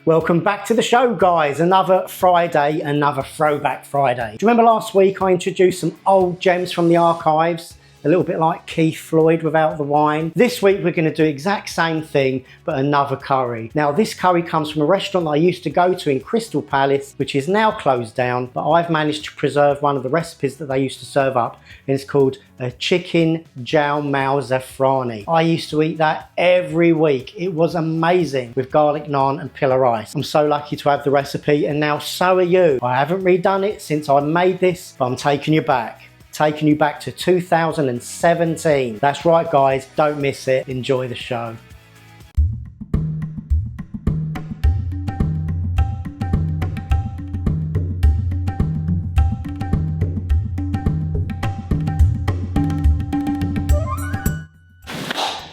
Welcome back to the show, guys. Another Friday, another throwback Friday. Do you remember last week I introduced some old gems from the archives? A little bit like Keith Floyd without the wine. This week we're going to do the exact same thing, but another curry. Now this curry comes from a restaurant that I used to go to in Crystal Palace, which is now closed down, but I've managed to preserve one of the recipes that they used to serve up, and it's called a chicken Jal Mal Zafrani. I used to eat that every week. It was amazing with garlic naan and pilla rice. I'm so lucky to have the recipe, and now so are you. I haven't redone it since I made this, but I'm taking you back. Taking you back to 2017. That's right, guys, don't miss it. Enjoy the show.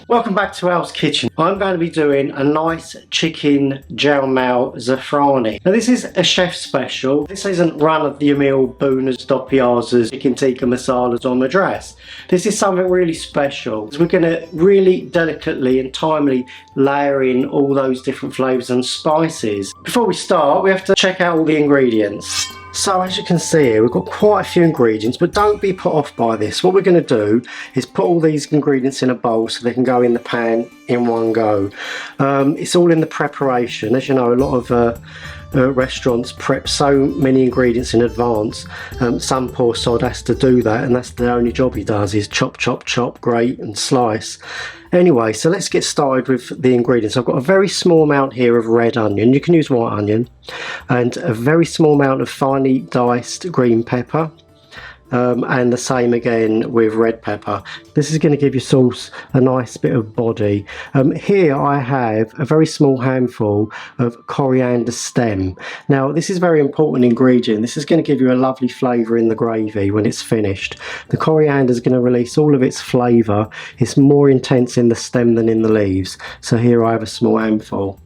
Welcome back to Al's Kitchen. I'm going to be doing a nice chicken Jal Mal Zafrani. Now this is a chef special. This isn't run-of-the-mill Boonas, Doppiazas, chicken tikka masalas or madras. This is something really special. We're going to really delicately and timely layer in all those different flavours and spices. Before we start, we have to check out all the ingredients. So as you can see here, we've got quite a few ingredients, but don't be put off by this. What we're going to do is put all these ingredients in a bowl so they can go in the pan in one go. It's all in the preparation. As you know, a lot of restaurants prep so many ingredients in advance. Some poor sod has to do that, and that's the only job he does, is chop, chop, chop, grate and slice. Anyway, so let's get started with the ingredients. I've got a very small amount here of red onion. You can use white onion, and a very small amount of finely diced green pepper. And the same again with red pepper. This is going to give your sauce a nice bit of body. Here I have a very small handful of coriander stem. Now this is a very important ingredient. This is going to give you a lovely flavour in the gravy when it's finished. The coriander is going to release all of its flavour. It's more intense in the stem than in the leaves. So here I have a small handful.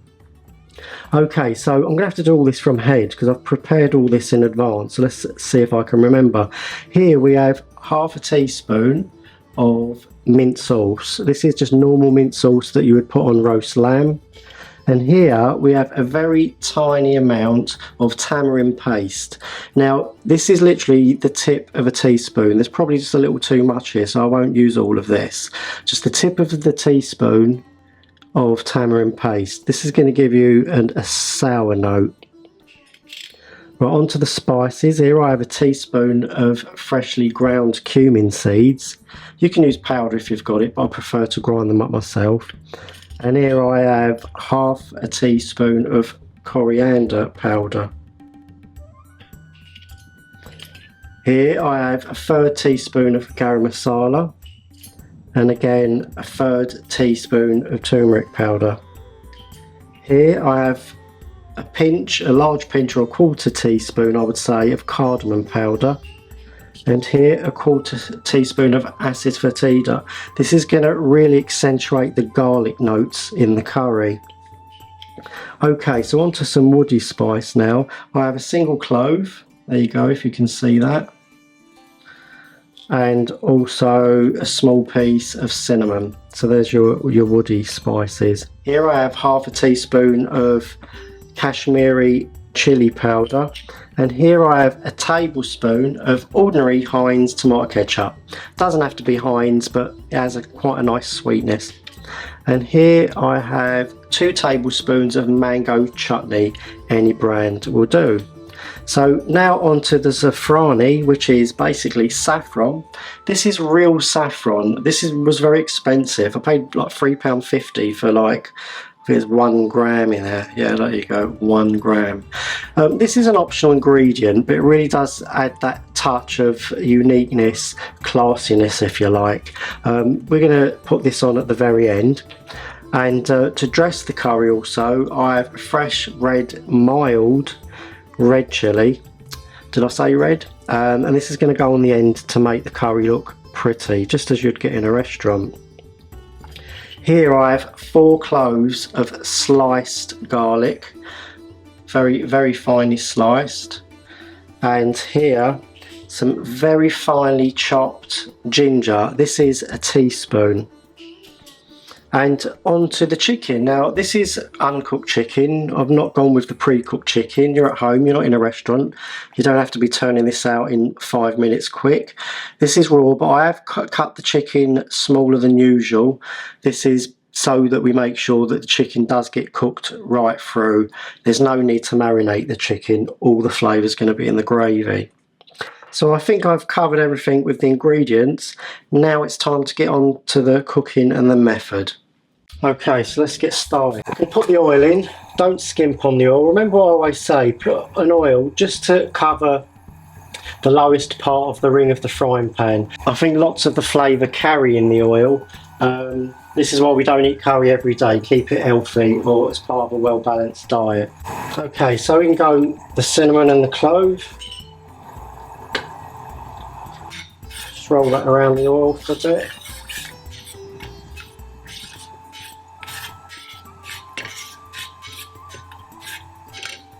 Okay, so I'm going to have to do all this from head because I've prepared all this in advance. So let's see if I can remember. Here we have half a teaspoon of mint sauce. This is just normal mint sauce that you would put on roast lamb. And here we have a very tiny amount of tamarind paste. Now this is literally the tip of a teaspoon. There's probably just a little too much here, so I won't use all of this. Just the tip of the teaspoon of tamarind paste. This is going to give you a sour note. Right, onto the spices. Here I have a teaspoon of freshly ground cumin seeds. You can use powder if you've got it, but I prefer to grind them up myself. And here I have half a teaspoon of coriander powder. Here I have a third teaspoon of garam masala. And again a third teaspoon of turmeric powder. Here I have a large pinch or a quarter teaspoon, I would say, of cardamom powder. And here a quarter teaspoon of asafoetida. This is going to really accentuate the garlic notes in the curry. Okay, so on to some woody spice now. I have a single clove. There you go, if you can see that. And also a small piece of cinnamon. So there's your woody spices. Here I have half a teaspoon of Kashmiri chili powder, and here I have a tablespoon of ordinary Heinz tomato ketchup. Doesn't have to be Heinz, but it has quite a nice sweetness. And here I have 2 tablespoons of mango chutney. Any brand will do. So now onto the zafrani, which is basically saffron. This is real saffron. This was very expensive. I paid like £3.50 for like, there's 1 gram in there. Yeah, there you go, 1 gram. This is an optional ingredient, but it really does add that touch of uniqueness, classiness, if you like. We're going to put this on at the very end. And to dress the curry also, I have fresh red mild red chilli. Did I say red? And this is going to go on the end to make the curry look pretty, just as you'd get in a restaurant. Here I have 4 cloves of sliced garlic, very, very finely sliced. And here, some very finely chopped ginger. This is a teaspoon. And onto the chicken. Now this is uncooked chicken. I've not gone with the pre-cooked chicken. You're at home, you're not in a restaurant. You don't have to be turning this out in 5 minutes quick. This is raw, but I have cut the chicken smaller than usual. This is so that we make sure that the chicken does get cooked right through. There's no need to marinate the chicken. All the flavour is going to be in the gravy. So I think I've covered everything with the ingredients. Now it's time to get on to the cooking and the method. Okay, so let's get started. We'll put the oil in. Don't skimp on the oil. Remember what I always say, put an oil just to cover the lowest part of the ring of the frying pan. I think lots of the flavour carry in the oil. This is why we don't eat curry every day. Keep it healthy or as part of a well-balanced diet. Okay, so we can go the cinnamon and the clove. Roll that around the oil for a bit.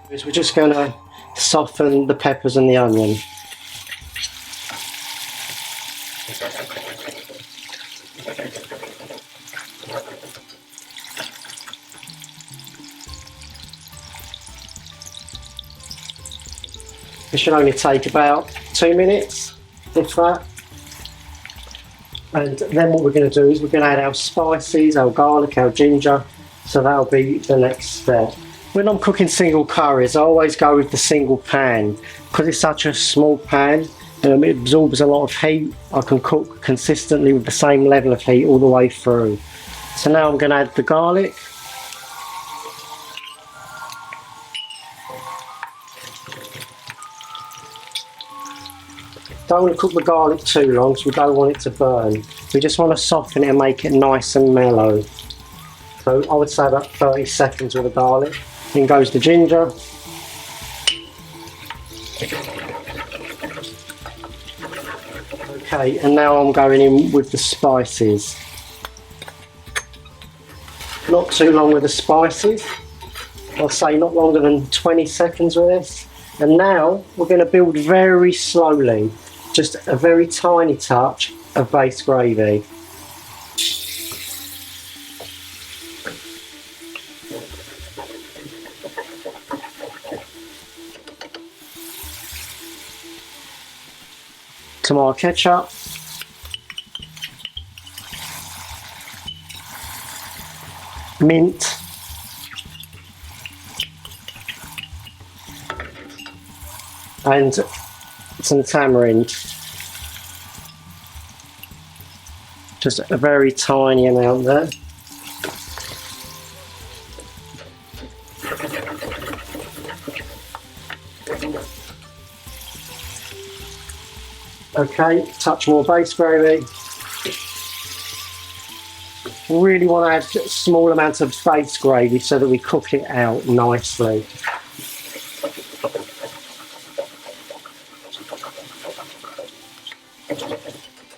We're just going to soften the peppers and the onion. This should only take about 2 minutes, if that. And then what we're going to do is we're going to add our spices, our garlic, our ginger, so that'll be the next step. When I'm cooking single curries, I always go with the single pan. Because it's such a small pan, it absorbs a lot of heat. I can cook consistently with the same level of heat all the way through. So now I'm going to add the garlic. Don't want to cook the garlic too long, so we don't want it to burn. We just want to soften it and make it nice and mellow. So I would say about 30 seconds with the garlic. Then goes the ginger. Okay, and now I'm going in with the spices. Not too long with the spices. I'll say not longer than 20 seconds with this. And now we're going to build very slowly. Just a very tiny touch of base gravy. Tomato ketchup. Mint. And some tamarind. Just a very tiny amount there. Okay, touch more base gravy. Really want to add small amounts of base gravy so that we cook it out nicely.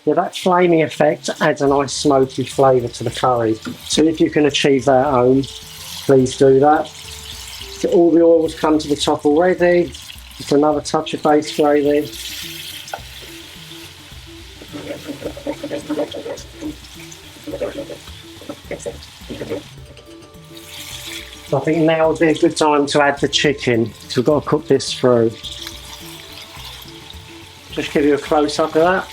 Yeah, that flaming effect adds a nice smoky flavour to the curry. So if you can achieve that at home, please do that. So all the oil's come to the top already. Just another touch of base gravy. So I think now would be a good time to add the chicken. So we've got to cook this through. Just give you a close up of that.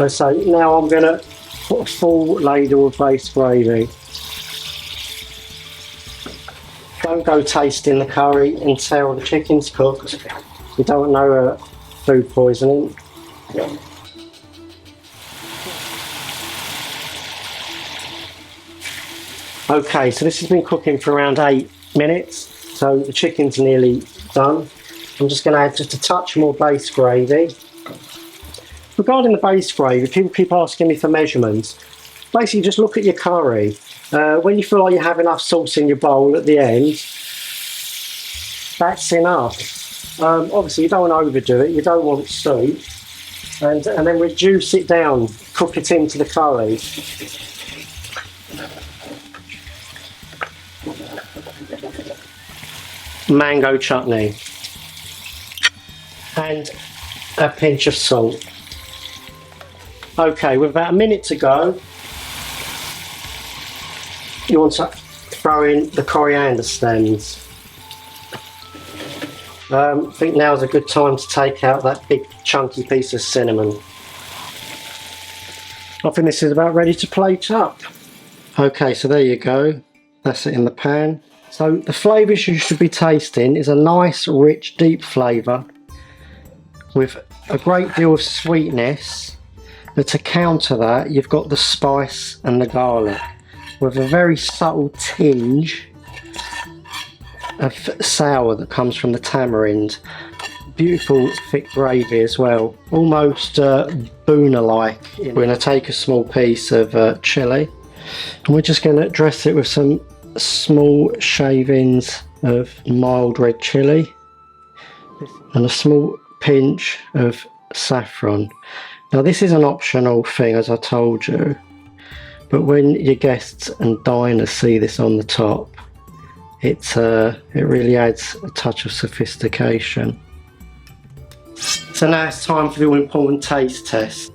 So now I'm going to put a full ladle of base gravy. Don't go tasting the curry until the chicken's cooked. You don't know food poisoning. Okay, so this has been cooking for around 8 minutes. So the chicken's nearly done. I'm just going to add just a touch more base gravy. Regarding the base gravy, people keep asking me for measurements. Basically, just look at your curry. When you feel like you have enough sauce in your bowl at the end, that's enough. Obviously you don't want to overdo it, you don't want soup. And then reduce it down, cook it into the curry. Mango chutney. And a pinch of salt. Okay, with about a minute to go, you want to throw in the coriander stems. I think now's a good time to take out that big chunky piece of cinnamon. I think this is about ready to plate up. Okay, so there you go. That's it in the pan. So the flavours you should be tasting is a nice, rich, deep flavour with a great deal of sweetness. But to counter that, you've got the spice and the garlic with a very subtle tinge of sour that comes from the tamarind. Beautiful thick gravy as well, almost Boona-like. We're going to take a small piece of chilli and we're just going to dress it with some small shavings of mild red chilli and a small pinch of saffron. Now this is an optional thing, as I told you, but when your guests and diners see this on the top, it really adds a touch of sophistication. So now it's time for the all important taste test.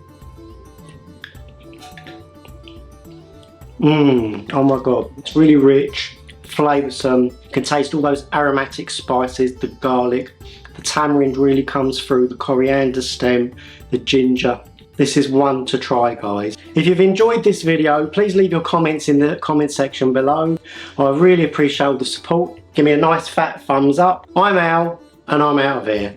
Oh my god, it's really rich, flavoursome. You can taste all those aromatic spices, the garlic, the tamarind really comes through, the coriander stem, the ginger. This is one to try, guys. If you've enjoyed this video, please leave your comments in the comment section below. I really appreciate all the support. Give me a nice fat thumbs up. I'm Al, and I'm out of here.